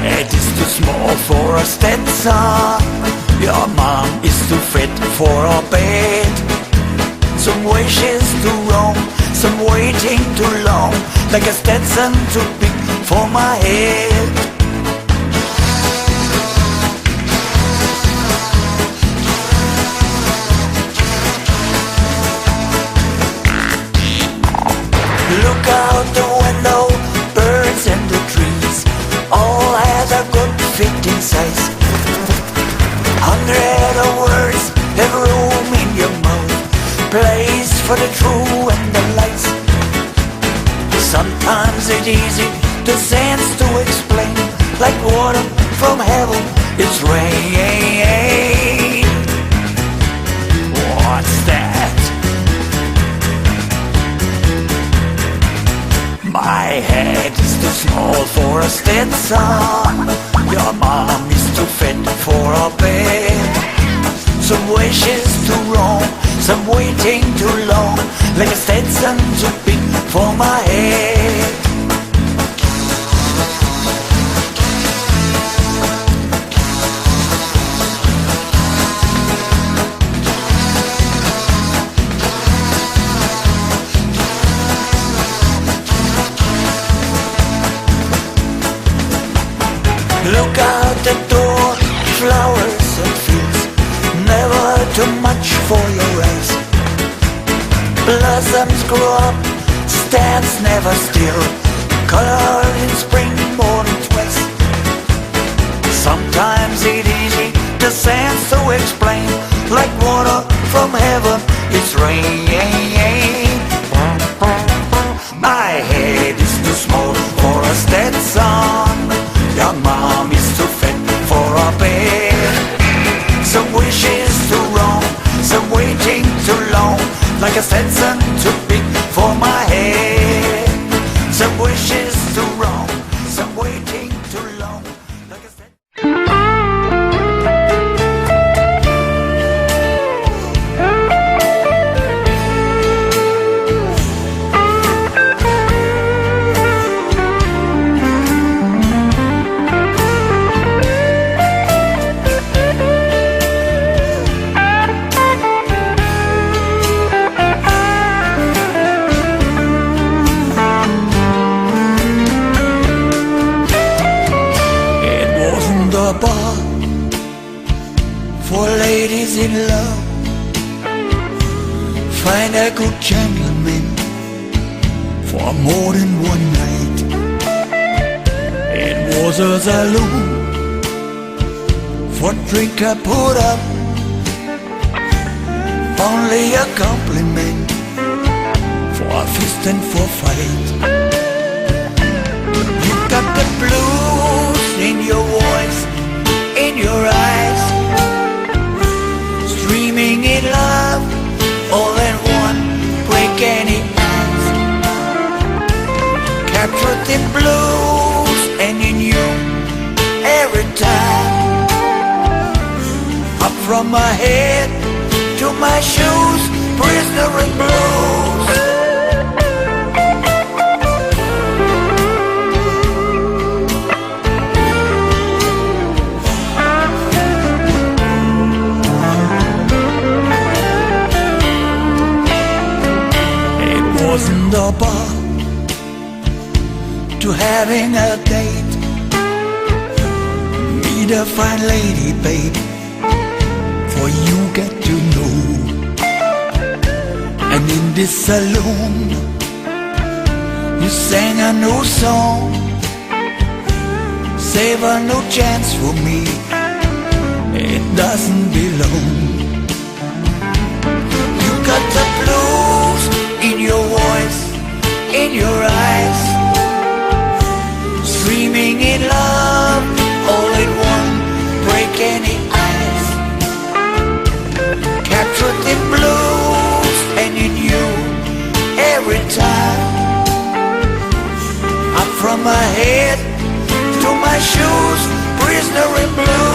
head is too small for a Stetson. Your mom is too fit for a bed. Some wishes too wrong, some waiting too long, like a Stetson too big for my head. Look out the window, birds and the trees all had a good fitting size. 100 of words have room in your mouth, place for the true and the lies. Sometimes it's easy to sense to explain, like water from heaven, it's rain. What's that? My head is too small for a Stetson. Your mom is too fit for a bed. Some wishes too wrong, some waiting too long, like a Stetson too big for my head. Look out the door, flowers and fields, never too much for your eyes. Blossoms grow up, stands never still, color in spring more than twice. Sometimes it's easy to sense to explain, like water from heaven, it's rain. My head is too small for a Stetson. Your mom is too fit for a bed. Some wishes too wrong, some waiting too long, like a Stetson too big for my head. Some wishes too wrong, some waiting too long, like a Stetson. Bar for ladies in love. Find a good gentleman for more than one night. It was a saloon for drink I put up, only a compliment for a fist and for fight. You got the blues in your voice, in your eyes, streaming in love, all in one, break any ice. Captured in blues and in you every time. Up from my head to my shoes, prisoner in blues. Wasn't a bar to having a date, meet a fine lady, babe, for you get to know. And in this saloon you sang a new song, save a new chance for me, it doesn't belong. You got the blues in your voice, in your eyes, streaming in love, all in one, break any ice. Captured in blues and in you every time. Up from my head to my shoes, prisoner in blue.